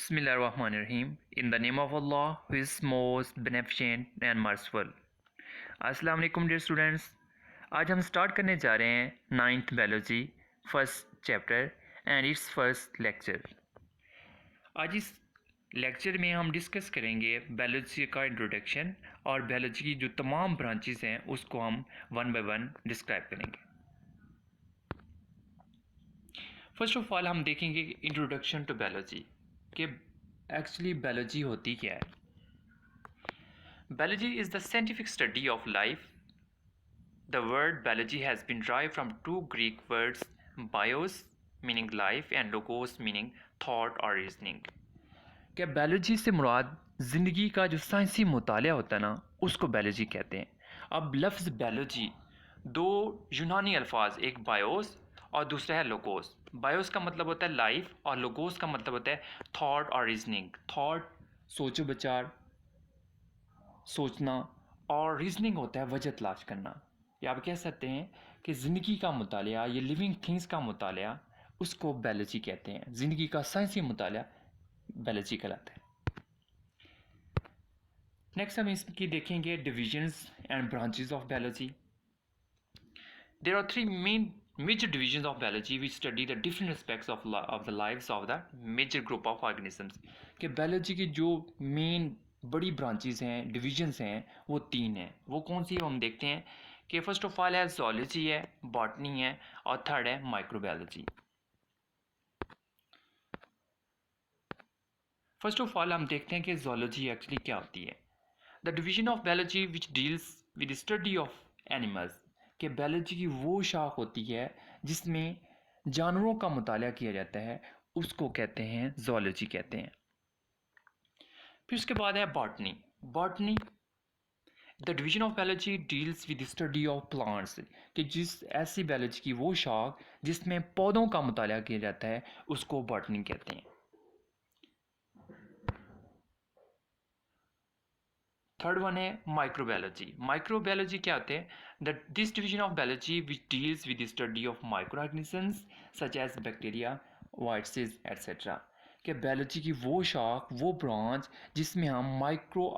Bismillahirrahmanirrahim. In the name of Allah, who is most beneficent and merciful. अस्सलाम वालेकुम dear students. आज हम start करने जा रहे हैं ninth biology first chapter and it's first lecture. आज इस लेक्चर में हम डिस्कस करेंगे बायोलॉजी का इंट्रोडक्शन और बायोलॉजी की जो तमाम ब्रांचेस हैं उसको हम वन बाय वन डिस्क्राइब करेंगे। फर्स्ट ऑफ ऑल हम देखेंगे इंट्रोडक्शन टू बायोलॉजी कि एक्चुअली बायोलॉजी होती क्या है। Biology is the scientific study of life. The word biology has been derived from two Greek words, bios meaning life and logos meaning thought or reasoning. क्या biology से मुराद ज़िंदगी का जो साइंसी मुतालिया होता है ना उसको बायोलॉजी कहते हैं। अब लफ्ज़ बायोलॉजी दो यूनानी अल्फाज, एक बायोस और दूसरा है लोगोस। बायोस का मतलब होता है लाइफ और लोगोस का मतलब होता है थॉट और रीजनिंग। थॉट सोचो विचार, सोचना, और रीजनिंग होता है वजह तलाश करना। या आप कह सकते हैं कि ज़िंदगी का मुतालिया, ये लिविंग थिंग्स का मुतालिया, उसको बायोलॉजी कहते हैं। ज़िंदगी का साइंसी मुतालिया बायोलॉजी कहलाता है। नेक्स्ट हम इसकी देखेंगे divisions and branches of biology. There are three major divisions of biology which study the different aspects of the lives of the major group of organisms। कि बायोलॉजी की जो मेन बड़ी ब्रांचेस हैं, डिविजन्स हैं, वो तीन हैं। वो कौन सी है हम देखते हैं कि फर्स्ट ऑफ ऑल है ज़ूलॉजी है, बॉटनी है और थर्ड है माइक्रोबायोलॉजी। फर्स्ट ऑफ ऑल हम देखते हैं कि ज़ूलॉजी एक्चुअली क्या होती है। The division of biology which deals with study of animals. कि बायोलॉजी की वो शाख होती है जिसमें जानवरों का मुताला किया जाता है, उसको कहते हैं ज़ूलॉजी कहते हैं। फिर उसके बाद है botany. Botany the division of biology deals with study of plants. कि जिस ऐसी बायोलॉजी की वो शाख जिसमें पौधों का मुताला किया जाता है उसको बॉटनी कहते हैं। थर्ड वन है माइक्रोबायोलॉजी। माइक्रोबायोलॉजी क्या होते हैं? This division of biology which deals with study of micro organisms such as bacteria, viruses etcetera. कि बायोलॉजी की वो शाख, वो ब्रांच जिसमें हम माइक्रो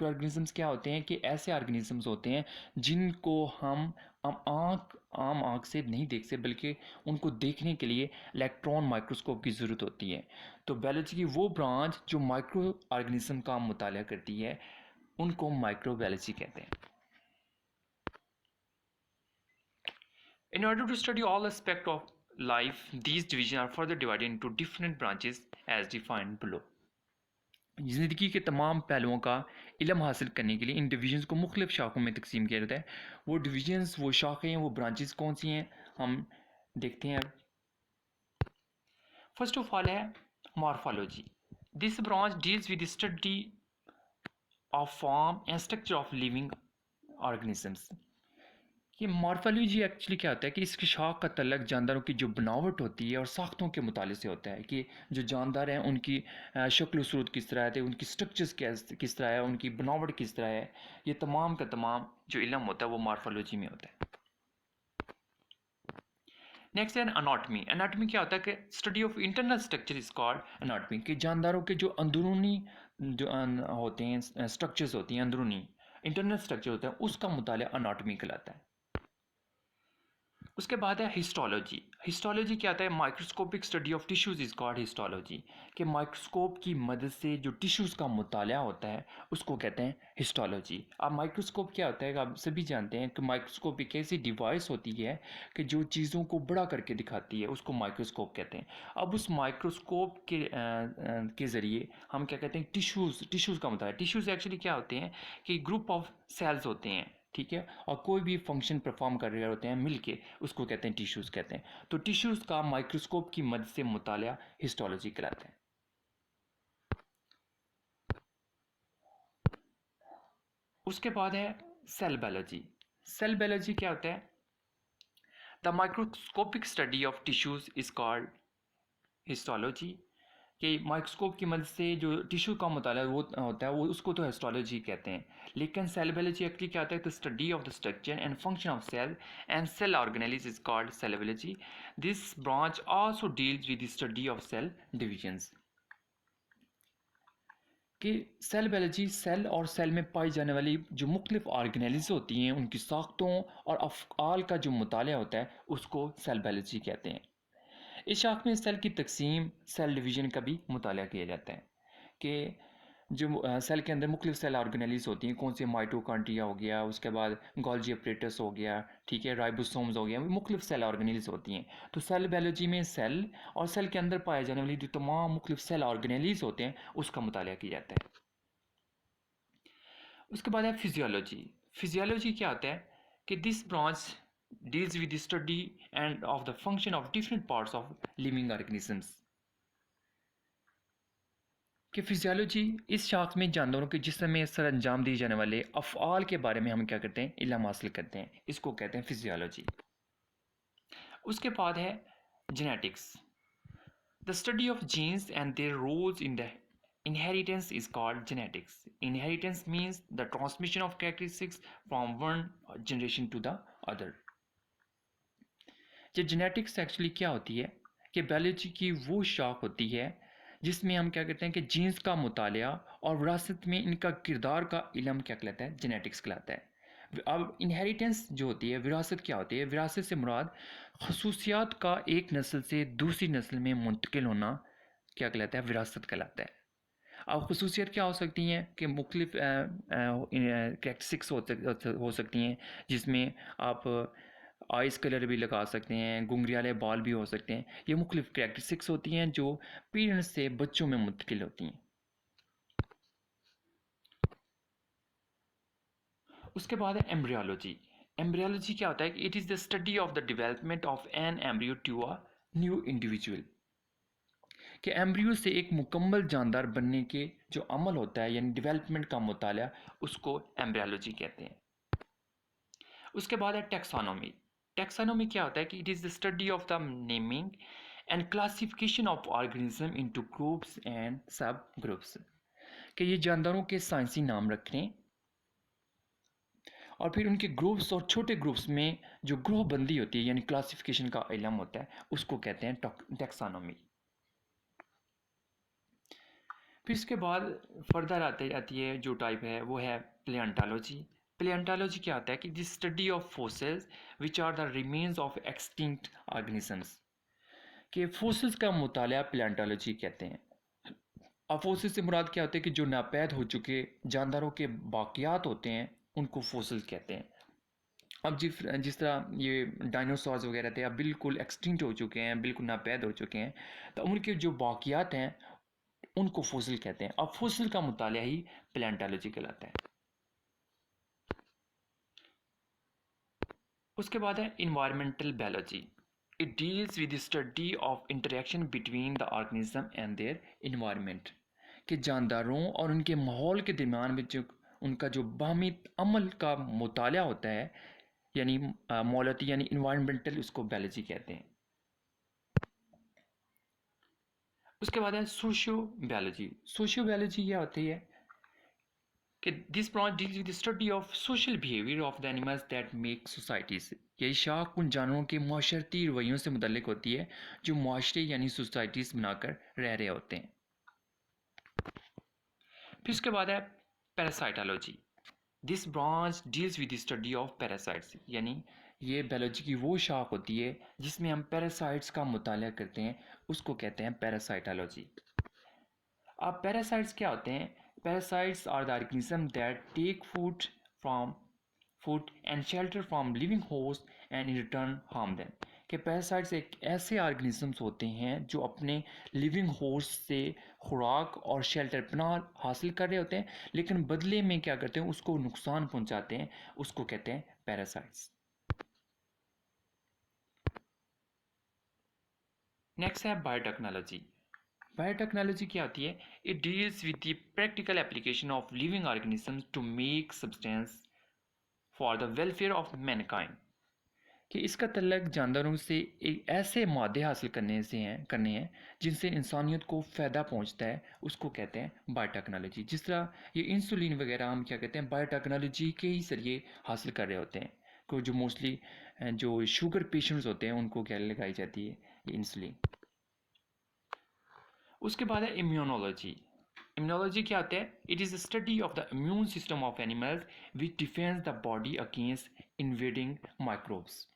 ऑर्गेनिजम्स क्या होते हैं कि ऐसे ऑर्गेनिजम्स होते हैं जिनको हम आम आँख से नहीं देख सकते, बल्कि उनको देखने के लिए इलेक्ट्रॉन माइक्रोस्कोप की ज़रूरत होती है। तो बायोलॉजी की वो ब्रांच जो माइक्रो ऑर्गेनिज्म का मुताला करती है उनको माइक्रोबायोलॉजी कहते हैं। In order to study all aspects of life, these divisions are further divided into different branches as defined below. ज़िंदगी के तमाम पहलुओं का इल्म हासिल करने के लिए इन डिविजन्स को मुख्तलिफ शाखों में तकसीम किया जाता है। वो डिविजन्स, वो शाखें, वो ब्रांचेस कौन सी हैं हम देखते हैं। फर्स्ट ऑफ ऑल है morphology. This branch deals with study of form and structure of living organisms. कि मॉर्फोलॉजी एक्चुअली क्या होता है कि इसकी शाख का तल्लक जानदारों की जो बनावट होती है और साख्तों के मुताले से होता है कि जो जानदार हैं उनकी शक्ल सूरत किस तरह है, उनकी स्ट्रक्चर्स किस तरह है, उनकी बनावट किस तरह है। ये तमाम का तमाम जो इल्म होता है वो मॉर्फोलॉजी में होता है। नेक्स्ट है अनाटमी। अनाटमी क्या होता है कि study of internal structure is called anatomy. कि जानदारों के जो अंदरूनी जो होते हैं, स्ट्रक्चर्स होती हैं, अंदरूनी इंटरनल स्ट्रक्चर होता है, उसका मुताला अनाटमी कहलाता है। उसके बाद है हिस्टोलॉजी। हिस्टोलॉजी क्या होता है? Microscopic study of tissues is called histology. कि माइक्रोस्कोप की मदद से जो टिश्यूज़ का मुताला होता है उसको कहते हैं हिस्टोलॉजी। अब माइक्रोस्कोप क्या होता है? आप सभी जानते हैं कि माइक्रोस्कोप एक ऐसी डिवाइस होती है कि जो चीज़ों को बड़ा करके दिखाती है, उसको माइक्रोस्कोप कहते हैं। अब उस माइक्रोस्कोप के ज़रिए हम क्या कहते हैं, टिश्यूज़ का मुताला। टिश्यूज़ एक्चुअली क्या होते हैं कि ग्रुप ऑफ सेल्स होते हैं, ठीक है, और कोई भी फंक्शन परफॉर्म कर रहे होते हैं मिलके, उसको कहते हैं टिश्यूज़ कहते हैं। तो टिश्यूज़ का माइक्रोस्कोप की मदद से मुताला हिस्टोलॉजी कहलाता है। उसके बाद है सेल बायोलॉजी। सेल बायोलॉजी क्या होता है? The microscopic study of tissues is called histology. कि माइक्रोस्कोप की मदद से जो टिश्यू का मुताला वो होता है वो उसको तो हिस्टोलॉजी कहते हैं। लेकिन सेल बायोलॉजी एक्चुअली क्या होता है? The study of the structure and function of cell and cell organelles is called cell biology. This branch also deals with the study of cell divisions. कि सेल बायोलॉजी सेल और cell में पाई जाने वाली जो मुख्तलिफ ऑर्गेनेल्स होती हैं उनकी साख्तों और अफ़आल का जो मुताला होता है उसको सेल बायोलॉजी कहते हैं। इस शाख में सेल की तकसीम सेल डिवीज़न का भी मुताला किया जाता है कि जो सेल के अंदर मुख्तलिफ सेल ऑर्गेनेल्स होती हैं, कौन से माइटोकॉन्ड्रिया हो गया, उसके बाद गोल्जी अपरेटस हो गया, ठीक है, राइबोसोम्स हो गया, मुख्तलिफ सेल ऑर्गेनेल्स होती हैं। तो सेल बायोलॉजी में सेल और सेल के अंदर पाए जाने वाली जो तमाम मुख्तलिफ सेल ऑर्गेनेल्स होते हैं उसका मुताला किया जाता है। उसके बाद है फिजियोलॉजी। फिजियोलॉजी क्या होता है कि this branch deals with the study end of the function of different parts of living organisms. कि फिजियोलॉजी इस शाख में जानवरों के जिस्म में सर अंजाम दिए जाने वाले अफ़आल के बारे में हम क्या करते हैं, इल्म हासिल करते हैं, इसको कहते हैं फिजियोलॉजी। उसके बाद है genetics. The study of genes and their roles in the inheritance is called genetics. Inheritance means the transmission of characteristics from one generation to the other. ये जेनेटिक्स एक्चुअली क्या होती है कि बायोलॉजी की वो शाख होती है जिसमें हम क्या कहते हैं कि जीन्स का मुतालिया और विरासत में इनका किरदार का इल्म क्या कहलाता है, जेनेटिक्स कहलाता है। अब इनहेरिटेंस जो होती है, विरासत क्या होती है, विरासत से मुराद खसूसियात का एक नस्ल से दूसरी नस्ल में मुंतकिल होना क्या कहलाता है, विरासत कहलाता है। अब खसूसियत क्या हो सकती हैं कि मुख्तलिफ कैरेक्टरिस्टिक्स हो सकती हैं जिसमें आप आइस कलर भी लगा सकते हैं, घुंघराले बाल भी हो सकते हैं। ये मुख्तलिफ कैरेक्टरिस्टिक्स होती हैं जो पेरेंट्स से बच्चों में मुंतकिल होती हैं। उसके बाद है एम्ब्रियोलॉजी। एम्ब्रियोलॉजी क्या होता है कि it is the study of the development of an embryo to a new individual. कि एम्ब्रियो से एक मुकम्मल जानदार बनने के जो अमल होता है यानी डेवलपमेंट का मुताला, उसको एम्ब्रियोलॉजी कहते हैं। उसके बाद है टेक्सोनोमी। टेक्सोनोमी क्या होता है कि it is the study of the naming and classification of organism into groups and सब ग्रुप्स। कि ये जानदारों के साइंसी नाम रखने और फिर उनके ग्रुप्स और छोटे ग्रुप्स में जो ग्रुप बंदी होती है यानी क्लासिफिकेशन का इल्म होता है उसको कहते हैं टेक्सोनोमी। फिर इसके बाद फर्दर आती है जो टाइप है वो है प्लेंटालॉजी। प्लेंटालॉजी क्या होता है कि this study of fossils which are the remains of extinct organisms. के फोसिल्स का मुताला प्लेंटालॉजी कहते हैं। अब फोसिल से मुराद क्या होता है कि जो नापैद हो चुके जानदारों के बाकियात होते हैं उनको फोसिल्स कहते हैं। अब जिस तरह ये डायनासोर्स वगैरह थे अब बिल्कुल एक्सटिंक्ट हो चुके हैं, बिल्कुल नापैद हो चुके हैं, तो उनके जो बाकियात हैं उनको फोसिल कहते हैं। अब फोसिल का मुताला ही प्लेंटालॉजी कहलाता है। उसके बाद है environmental biology. It deals with the study of interaction between the organism and their environment. कि जानदारों और उनके माहौल के दरमियान में जो उनका जो बाहमी अमल का मुताला होता है यानी मौलती यानी इन्वायरमेंटल, उसको बायोलॉजी कहते हैं। उसके बाद है सोशियो बायोलॉजी। सोशियो बायोलॉजी क्या होती है कि this branch deals with the study of social behaviour of the animals that make societies. यही शाख उन जानवरों के माशरती रवैयों से मुतल्लिक होती है जो माशरे यानी सोसाइटीज़ बनाकर रह रहे होते हैं। फिर उसके बाद है parasitology. This branch deals with the study of parasites. यानी ये बायोलॉजी की वो शाख होती है जिसमें हम पैरासाइट्स का मुताला करते हैं, उसको कहते हैं पैरासाइटोलॉजी। अब पैरासाइट्स क्या होते हैं? Parasites are the organism that take food and shelter from living host and in return harm them. कि पैरासाइट्स एक ऐसे ऑर्गेनिजम्स होते हैं जो अपने लिविंग होस्ट से खुराक और शेल्टर पनाह हासिल कर रहे होते हैं लेकिन बदले में क्या करते हैं, उसको नुकसान पहुंचाते हैं, उसको कहते हैं पैरासाइट्स। नेक्स्ट है बायोटेक्नोलॉजी। बायोटेक्नोलॉजी क्या होती है? It deals with the practical application of living organisms to make substance for the welfare of mankind. कि इसका तल्लक जानदारों से एक ऐसे मादे हासिल करने हैं जिनसे इंसानियत को फ़ायदा पहुंचता है, उसको कहते हैं बायोटेक्नोलॉजी। जिस तरह ये इंसुलिन वगैरह हम क्या कहते हैं, बायोटेक्नोलॉजी के ही जरिए हासिल कर रहे होते हैं। को जो मोस्टली जो शुगर पेशेंट्स होते हैं उनको क्या लगाई जाती है, ये इंसुलिन। उसके बाद है इम्यूनोलॉजी। इम्यूनोलॉजी क्या होता है? It is the study of the immune system of animals which defence the body against invading microbes.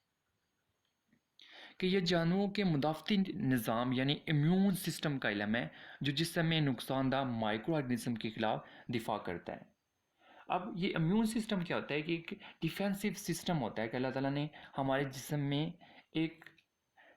कि यह जानवरों के मुदाफ़ती निज़ाम यानी इम्यून सिस्टम का इलम है जो जिस्म में नुकसानदा माइक्रो ऑर्गेनिज्म के खिलाफ दिफा करता है। अब ये इम्यून सिस्टम क्या होता है कि एक डिफेंसिव सिस्टम होता है कि अल्लाह ताला ने हमारे जिस्म में एक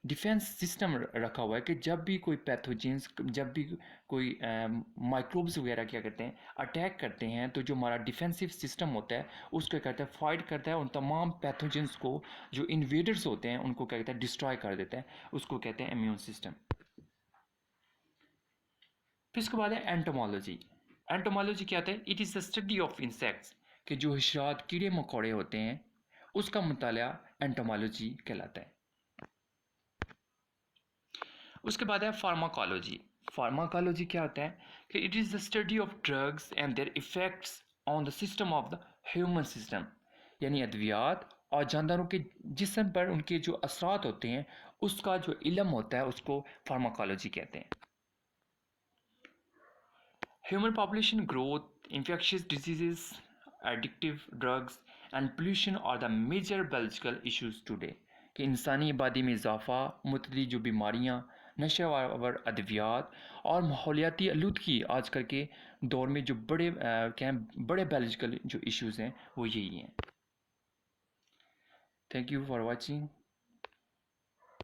डिफेंस सिस्टम रखा हुआ है कि जब भी कोई पैथोजेंस, जब भी कोई माइक्रोब्स वगैरह क्या करते हैं, अटैक करते हैं, तो जो हमारा डिफेंसिव सिस्टम होता है उसको कहता है फाइट करता है उन तमाम पैथोजेंस को, जो इन्वेडर्स होते हैं उनको क्या कहता है डिस्ट्रॉय कर देता है, उसको कहते हैं इम्यून सिस्टम। फिर इसके बाद है एंटोमोलॉजी। एंटोमोलॉजी क्या होता है? It is the study of insects कि जो हशरात कीड़े मकोड़े होते हैं उसका मुताला एंटोमोलॉजी कहलाता है। उसके बाद है फार्माकोलॉजी। फार्माकोलॉजी क्या होता है कि it is the study of drugs and their effects on the system of the human system, यानी अद्वियात और जानदारों के जिस्म पर उनके जो असरात होते हैं उसका जो इल्म होता है उसको फार्माकोलॉजी कहते हैं। Human population growth, infectious diseases, addictive drugs and pollution are the major biological issues today। कि इंसानी आबादी में इजाफा, मुतली जो बीमारियाँ, नशावर अद्वियात और माहौलियाती आलूदगी आजकल के दौर में जो क्या बड़े बायोलॉजिकल जो इश्यूज़ हैं वो यही हैं। Thank you for watching.